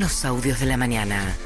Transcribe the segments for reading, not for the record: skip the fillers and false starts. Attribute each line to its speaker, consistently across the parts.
Speaker 1: Los audios de la mañana.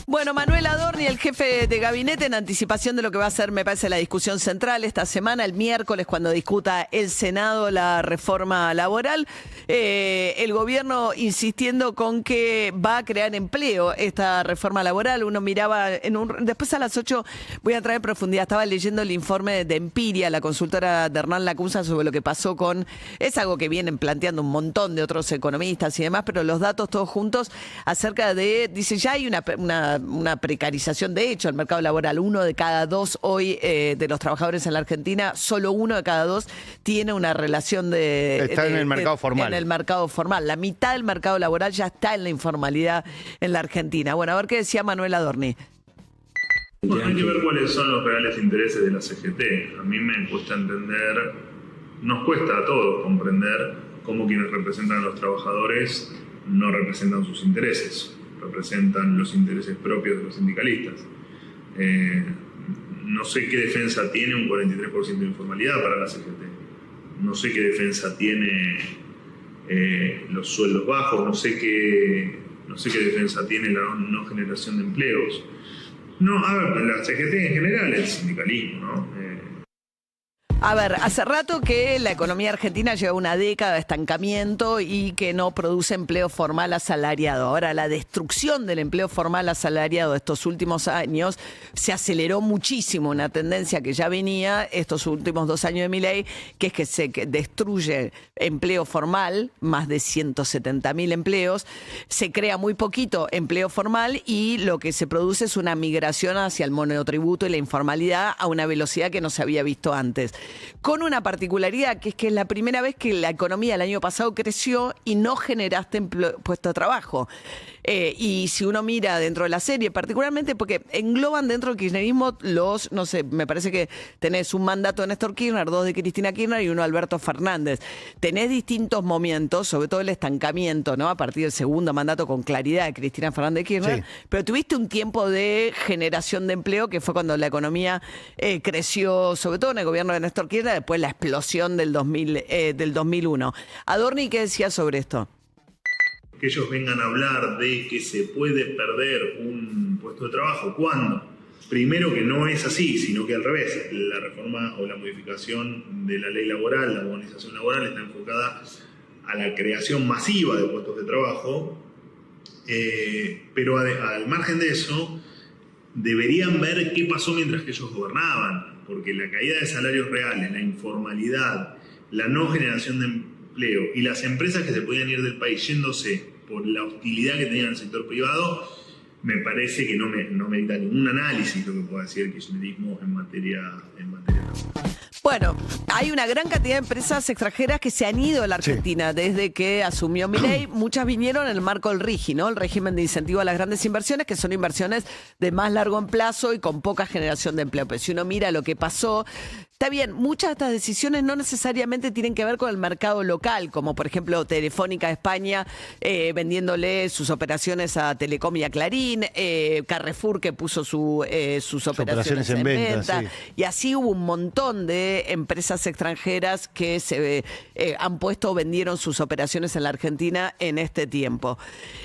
Speaker 2: Bueno, Manuel Adorni, el jefe de gabinete, en anticipación de lo que va a ser, me parece, la discusión central esta semana, el miércoles, cuando discuta el Senado la reforma laboral, el gobierno insistiendo con que va a crear empleo esta reforma laboral. Uno miraba, después a las 8 voy a traer profundidad, estaba leyendo el informe de Empiria, la consultora de Hernán Lacunza, sobre lo que pasó con, es algo que vienen planteando un montón de otros economistas y demás, pero los datos todos juntos acerca de, dice, ya hay una precarización de hecho el mercado laboral. 1 de cada 2 hoy de los trabajadores en la Argentina, solo 1 de cada 2 tiene una relación
Speaker 3: está en el mercado formal.
Speaker 2: En el mercado formal. La mitad del mercado laboral ya está en la informalidad en la Argentina. Bueno, a ver qué decía Manuel Adorni.
Speaker 4: Bueno, hay que ver cuáles son los reales intereses de la CGT. A mí me cuesta entender, nos cuesta a todos comprender cómo quienes representan a los trabajadores no representan sus intereses. Representan los intereses propios de los sindicalistas. No sé qué defensa tiene un 43% de informalidad para la CGT. No sé qué defensa tiene los sueldos bajos. No sé qué defensa tiene la no generación de empleos. No, a ver, la CGT en general, el sindicalismo, ¿no?
Speaker 2: A ver, hace rato que la economía argentina lleva una década de estancamiento y que no produce empleo formal asalariado. Ahora, la destrucción del empleo formal asalariado estos últimos años se aceleró muchísimo, una tendencia que ya venía estos últimos 2 años de Milei, que es que se destruye empleo formal, más de 170.000 empleos, se crea muy poquito empleo formal y lo que se produce es una migración hacia el monotributo y la informalidad a una velocidad que no se había visto antes. Con una particularidad, que es la primera vez que la economía el año pasado creció y no generaste puesto de trabajo. Y si uno mira dentro de la serie, particularmente porque engloban dentro del kirchnerismo los, no sé, me parece que tenés un mandato de Néstor Kirchner, 2 de Cristina Kirchner y 1 de Alberto Fernández. Tenés distintos momentos, sobre todo el estancamiento, ¿no? A partir del segundo mandato con claridad de Cristina Fernández Kirchner, sí. Pero tuviste un tiempo de generación de empleo que fue cuando la economía creció, sobre todo en el gobierno de Néstor Kirchner, después la explosión del 2001. Adorni, ¿qué decía sobre esto?
Speaker 4: Que ellos vengan a hablar de que se puede perder un puesto de trabajo. ¿Cuándo? Primero, que no es así, sino que al revés. La reforma o la modificación de la ley laboral, la modernización laboral, está enfocada a la creación masiva de puestos de trabajo, pero al margen de eso, deberían ver qué pasó mientras que ellos gobernaban, porque la caída de salarios reales, la informalidad, la no generación de empleo y las empresas que se podían ir del país yéndose por la hostilidad que tenían el sector privado, me parece que no merita ningún análisis lo que pueda decir el kirchnerismo en materia laboral.
Speaker 2: Bueno, hay una gran cantidad de empresas extranjeras que se han ido a la Argentina, sí. Desde que asumió Milei. Muchas vinieron en el marco del RIGI, ¿no? El régimen de incentivo a las grandes inversiones, que son inversiones de más largo plazo y con poca generación de empleo. Pero si uno mira lo que pasó, está bien, muchas de estas decisiones no necesariamente tienen que ver con el mercado local, como por ejemplo Telefónica España vendiéndole sus operaciones a Telecom y a Clarín, Carrefour que puso sus operaciones en venta. Sí. Y así hubo un montón de empresas extranjeras que se han puesto o vendieron sus operaciones en la Argentina en este tiempo.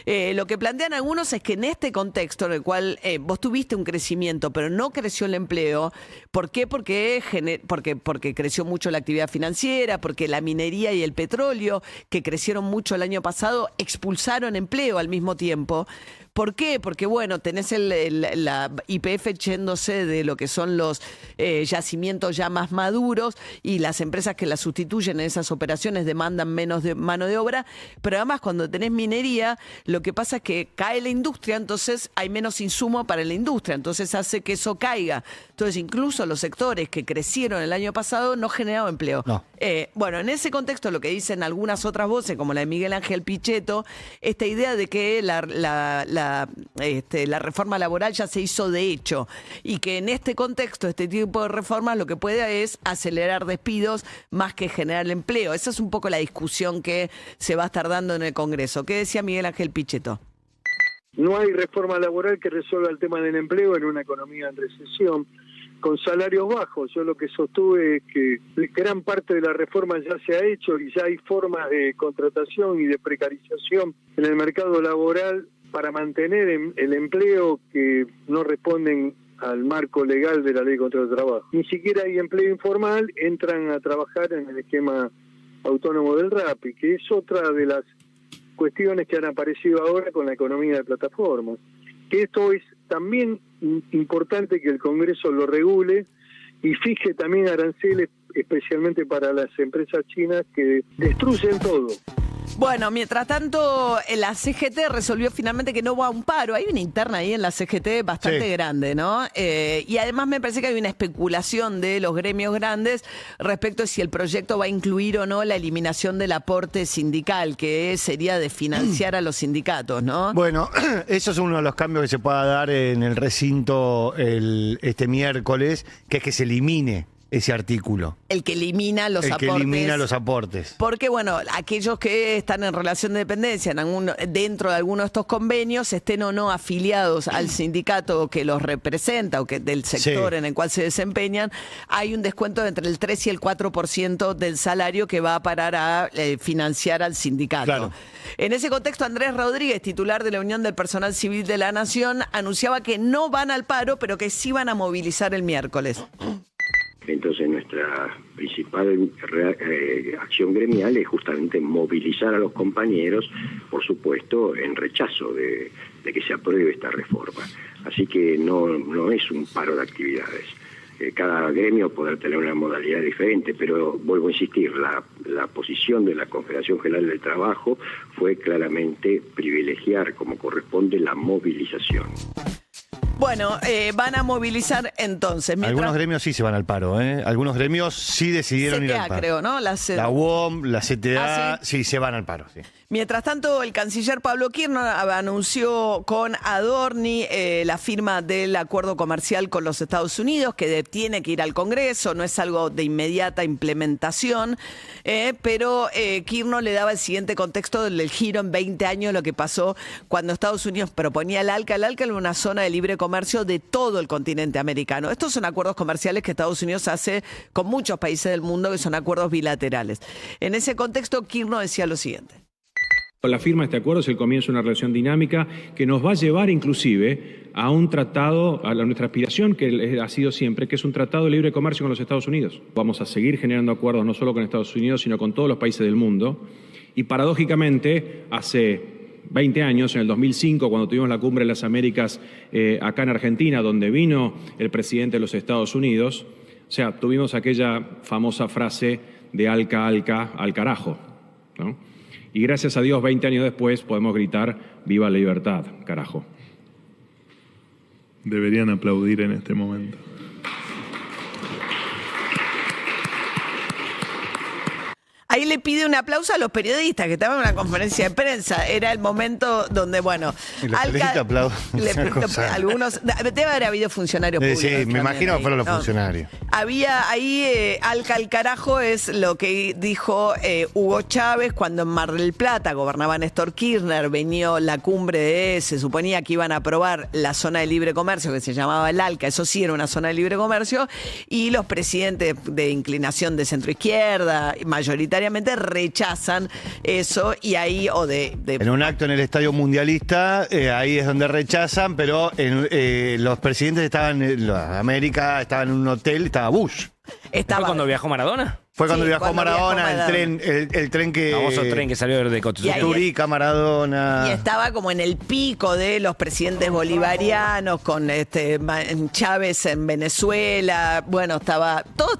Speaker 2: Lo que plantean algunos es que en este contexto en el cual vos tuviste un crecimiento, pero no creció el empleo, ¿por qué? Porque creció mucho la actividad financiera, porque la minería y el petróleo, que crecieron mucho el año pasado, expulsaron empleo al mismo tiempo. ¿Por qué? Porque, bueno, tenés la YPF yéndose de lo que son los yacimientos ya más maduros y las empresas que las sustituyen en esas operaciones demandan menos de mano de obra, pero además cuando tenés minería, lo que pasa es que cae la industria, entonces hay menos insumo para la industria, entonces hace que eso caiga. Entonces, incluso los sectores que crecieron el año pasado no generaron empleo. No. Bueno, en ese contexto, lo que dicen algunas otras voces, como la de Miguel Ángel Pichetto, esta idea de que la reforma laboral ya se hizo de hecho y que en este contexto, este tipo de reformas lo que puede es acelerar despidos más que generar empleo. Esa es un poco la discusión que se va a estar dando en el Congreso. ¿Qué decía Miguel Ángel Pichetto?
Speaker 5: No hay reforma laboral que resuelva el tema del empleo en una economía en recesión.
Speaker 1: con salarios bajos. Yo lo que sostuve es que gran parte de la reforma ya se ha hecho y ya hay formas de contratación y de precarización en el mercado laboral para mantener el empleo que no responden al marco legal de la ley contra el trabajo. Ni siquiera hay empleo informal, entran a trabajar en el esquema autónomo del RAPI, que es otra de las cuestiones que han aparecido ahora con la economía de plataformas. Que esto es también importante que el Congreso lo regule y fije también aranceles especialmente para las empresas chinas que destruyen todo.
Speaker 2: Bueno, mientras tanto, la CGT resolvió finalmente que no va a un paro. Hay una interna ahí en la CGT bastante grande, ¿no? Y además me parece que hay una especulación de los gremios grandes respecto a si el proyecto va a incluir o no la eliminación del aporte sindical, que sería de financiar a los sindicatos, ¿no?
Speaker 3: Bueno, eso es uno de los cambios que se pueda dar en el recinto este miércoles, que es que se elimine ese artículo.
Speaker 2: El que elimina los aportes.
Speaker 3: El que elimina los aportes.
Speaker 2: Porque, bueno, aquellos que están en relación de dependencia dentro de alguno de estos convenios, estén o no afiliados al sindicato que los representa o que del sector en el cual se desempeñan, hay un descuento de entre el 3 y el 4% del salario que va a parar a financiar al sindicato. Claro. En ese contexto, Andrés Rodríguez, titular de la Unión del Personal Civil de la Nación, anunciaba que no van al paro, pero que sí van a movilizar el miércoles.
Speaker 5: Entonces nuestra principal acción gremial es justamente movilizar a los compañeros, por supuesto, en rechazo de que se apruebe esta reforma. Así que no es un paro de actividades. Cada gremio podrá tener una modalidad diferente, pero vuelvo a insistir, la posición de la Confederación General del Trabajo fue claramente privilegiar como corresponde la movilización.
Speaker 2: Bueno, van a movilizar entonces.
Speaker 3: Algunos gremios sí se van al paro, ¿eh? Algunos gremios sí decidieron ir al paro.
Speaker 2: Creo, ¿no?
Speaker 3: La UOM, la CTA, sí, se van al paro, sí.
Speaker 2: Mientras tanto, el canciller Pablo Kirchner anunció con Adorni la firma del acuerdo comercial con los Estados Unidos, que tiene que ir al Congreso, no es algo de inmediata implementación, pero Kirchner le daba el siguiente contexto del giro en 20 años, lo que pasó cuando Estados Unidos proponía el ALCA. El ALCA era una zona de libre comercio de todo el continente americano. Estos son acuerdos comerciales que Estados Unidos hace con muchos países del mundo, que son acuerdos bilaterales. En ese contexto, Kirchner decía lo siguiente.
Speaker 6: La firma de este acuerdo es el comienzo de una relación dinámica que nos va a llevar inclusive a un tratado, a nuestra aspiración que ha sido siempre, que es un tratado de libre comercio con los Estados Unidos. Vamos a seguir generando acuerdos no solo con Estados Unidos, sino con todos los países del mundo. Y paradójicamente, hace 20 años, en el 2005, cuando tuvimos la Cumbre de las Américas acá en Argentina, donde vino el presidente de los Estados Unidos, o sea, tuvimos aquella famosa frase de ALCA, ALCA, al carajo, ¿no? Y gracias a Dios, 20 años después, podemos gritar ¡viva la libertad, carajo!
Speaker 4: Deberían aplaudir en este momento.
Speaker 2: Ahí le pide un aplauso a los periodistas que estaban en una conferencia de prensa. Era el momento donde, bueno...
Speaker 3: Y los periodistas aplauden.
Speaker 2: Algunos... Debe haber habido funcionarios públicos.
Speaker 3: Sí, me imagino que fueron los funcionarios.
Speaker 2: Había ahí... ALCA al carajo es lo que dijo Hugo Chávez cuando en Mar del Plata gobernaba Néstor Kirchner, venía la cumbre se suponía que iban a aprobar la zona de libre comercio que se llamaba el ALCA, eso sí era una zona de libre comercio, y los presidentes de inclinación de centro-izquierda, mayoritariamente rechazan eso, y ahí
Speaker 3: en un acto en el Estadio Mundialista, ahí es donde rechazan, pero los presidentes estaban en América, estaban en un hotel, estaba Bush.
Speaker 7: ¿Fue cuando viajó Maradona?
Speaker 3: Fue cuando viajó Maradona, el tren que...
Speaker 7: famoso tren que salió de Constitución.
Speaker 3: Turica, Maradona.
Speaker 2: Y estaba como en el pico de los presidentes bolivarianos, con Chávez en Venezuela. Bueno, estaba todo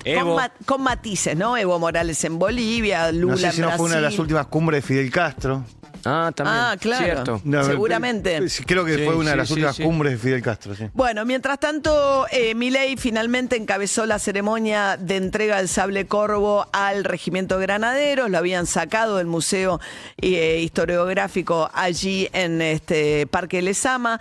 Speaker 2: con matices, ¿no? Evo Morales en Bolivia, Lula
Speaker 3: no sé si
Speaker 2: en Brasil.
Speaker 3: No fue una de las últimas cumbres de Fidel Castro.
Speaker 7: Ah, también.
Speaker 2: Ah, claro.
Speaker 7: Cierto.
Speaker 3: No,
Speaker 2: seguramente.
Speaker 3: Creo que fue una de las últimas cumbres de Fidel Castro. Sí.
Speaker 2: Bueno, mientras tanto, Milei finalmente encabezó la ceremonia de entrega del sable corvo al Regimiento de Granaderos. Lo habían sacado del Museo Historiográfico allí en Parque Lezama.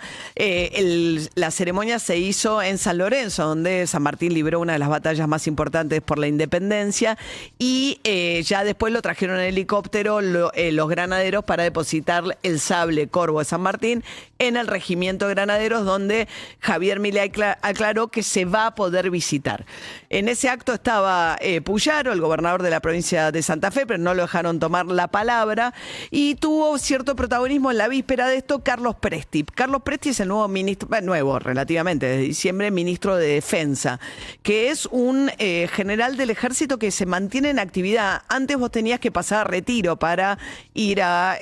Speaker 2: La ceremonia se hizo en San Lorenzo, donde San Martín libró una de las batallas más importantes por la independencia. Y ya después lo trajeron en helicóptero los granaderos para depositar el sable Corvo de San Martín en el regimiento de granaderos, donde Javier Milei aclaró que se va a poder visitar. En ese acto estaba Puyaro, el gobernador de la provincia de Santa Fe, pero no lo dejaron tomar la palabra, y tuvo cierto protagonismo en la víspera de esto Carlos Presti. Carlos Presti es el nuevo ministro, nuevo relativamente, desde diciembre, ministro de Defensa, que es un general del ejército que se mantiene en actividad. Antes vos tenías que pasar a retiro para ir a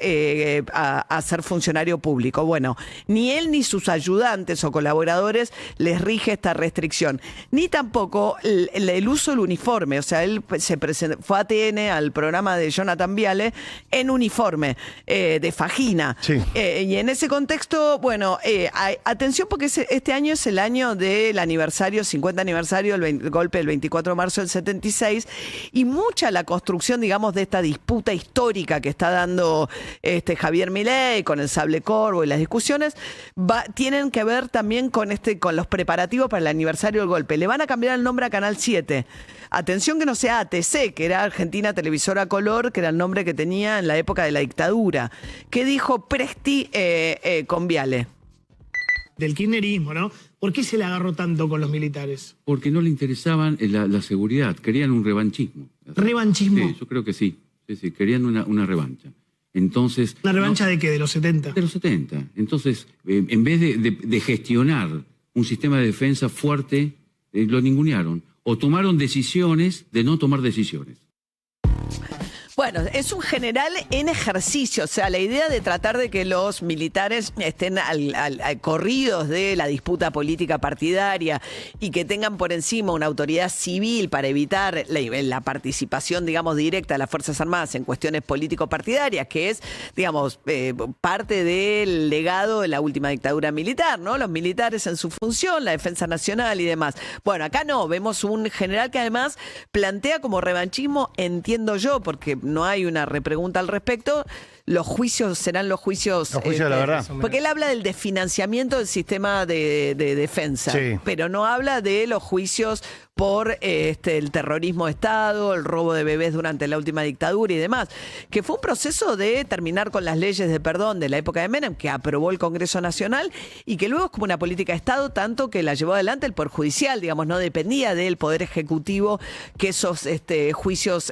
Speaker 2: ser funcionario público. Bueno, ni él ni sus ayudantes o colaboradores les rige esta restricción, ni tampoco el uso del uniforme. O sea, él fue a ATN, al programa de Jonathan Viale, en uniforme de fajina.
Speaker 3: Sí.
Speaker 2: Y en ese contexto, bueno, atención, porque este año es el año del aniversario, 50 aniversario del golpe del 24 de marzo del 76, y mucha la construcción, digamos, de esta disputa histórica que está dando Javier Milei con el sable Corvo y las discusiones, tienen que ver también con los preparativos para el aniversario del golpe. Le van a cambiar el nombre a Canal 7. Atención que no sea ATC, que era Argentina Televisora Color, que era el nombre que tenía en la época de la dictadura. ¿Qué dijo Presti con Viale?
Speaker 8: Del kirchnerismo, ¿no? ¿Por qué se le agarró tanto con los militares?
Speaker 9: Porque no le interesaban la seguridad, querían un revanchismo.
Speaker 8: ¿Revanchismo?
Speaker 9: Sí, yo creo que sí. Sí, querían una revancha. Entonces,
Speaker 8: ¿la revancha de qué? ¿De los 70?
Speaker 9: De los 70. Entonces, en vez de gestionar un sistema de defensa fuerte, lo ningunearon. O tomaron decisiones de no tomar decisiones.
Speaker 2: Bueno, es un general en ejercicio, o sea, la idea de tratar de que los militares estén corridos de la disputa política partidaria y que tengan por encima una autoridad civil para evitar la participación, digamos, directa de las Fuerzas Armadas en cuestiones político-partidarias, que es, digamos, parte del legado de la última dictadura militar, ¿no? Los militares en su función, la defensa nacional y demás. Bueno, acá no, vemos un general que además plantea como revanchismo, entiendo yo, porque no hay una repregunta al respecto, los juicios serán los juicios...
Speaker 3: Los juicios de la verdad.
Speaker 2: Porque él habla del desfinanciamiento del sistema de defensa,
Speaker 3: sí,
Speaker 2: pero no habla de los juicios por el terrorismo de Estado, el robo de bebés durante la última dictadura y demás, que fue un proceso de terminar con las leyes de perdón de la época de Menem, que aprobó el Congreso Nacional, y que luego es como una política de Estado, tanto que la llevó adelante el Poder Judicial, digamos, no dependía del Poder Ejecutivo que esos juicios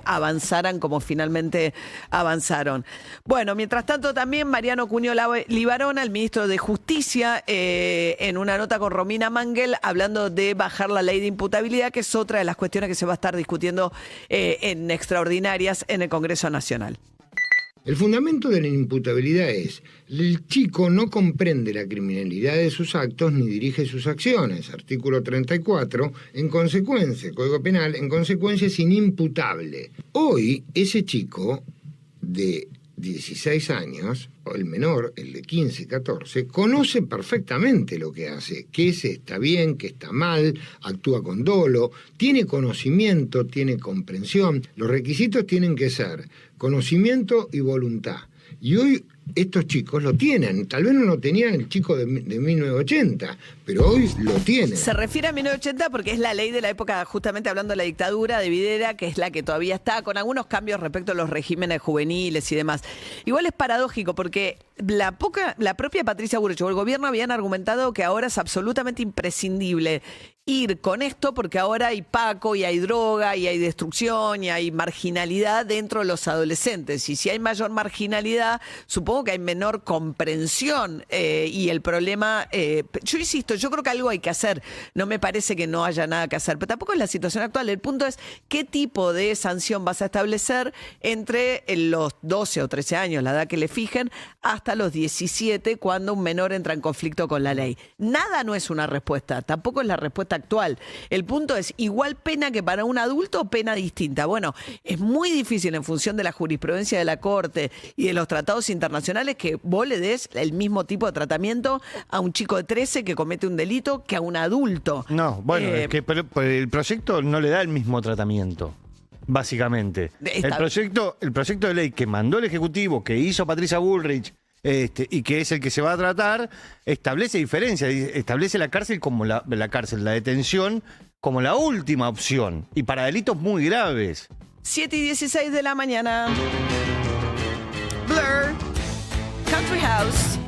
Speaker 2: avanzaran como finalmente avanzaron. Bueno, mientras tanto también Mariano Cuño Libarona, el ministro de Justicia, en una nota con Romina Mangel, hablando de bajar la ley de imputabilidad, que es otra de las cuestiones que se va a estar discutiendo en extraordinarias en el Congreso Nacional.
Speaker 10: El fundamento de la imputabilidad es: el chico no comprende la criminalidad de sus actos ni dirige sus acciones. Artículo 34, en consecuencia, el Código Penal, en consecuencia es inimputable. Hoy, ese chico de 16 años, o el menor, el de 15, 14, conoce perfectamente lo que hace, qué está bien, qué está mal, actúa con dolo, tiene conocimiento, tiene comprensión. Los requisitos tienen que ser conocimiento y voluntad. Y hoy estos chicos lo tienen. Tal vez no lo tenían el chico de 1980, pero hoy lo tienen.
Speaker 2: Se refiere a 1980 porque es la ley de la época, justamente hablando de la dictadura de Videla, que es la que todavía está, con algunos cambios respecto a los regímenes juveniles y demás. Igual es paradójico porque la propia Patricia Bullrich o el gobierno habían argumentado que ahora es absolutamente imprescindible ir con esto porque ahora hay paco y hay droga y hay destrucción y hay marginalidad dentro de los adolescentes. Y si hay mayor marginalidad, supongo que hay menor comprensión y el problema... yo insisto, yo creo que algo hay que hacer. No me parece que no haya nada que hacer, pero tampoco es la situación actual. El punto es qué tipo de sanción vas a establecer entre los 12 o 13 años, la edad que le fijen, hasta los 17, cuando un menor entra en conflicto con la ley. Nada no es una respuesta, tampoco es la respuesta actual. El punto es igual pena que para un adulto o pena distinta. Bueno, es muy difícil en función de la jurisprudencia de la Corte y de los tratados internacionales que vos le des el mismo tipo de tratamiento a un chico de 13 que comete un delito que a un adulto.
Speaker 3: No, bueno, es que pero el proyecto no le da el mismo tratamiento. Básicamente. El proyecto de ley que mandó el Ejecutivo, que hizo Patricia Bullrich, y que es el que se va a tratar, establece diferencias, establece la cárcel como la detención como la última opción y para delitos muy graves.
Speaker 2: 7:16 de la mañana. Blur. House.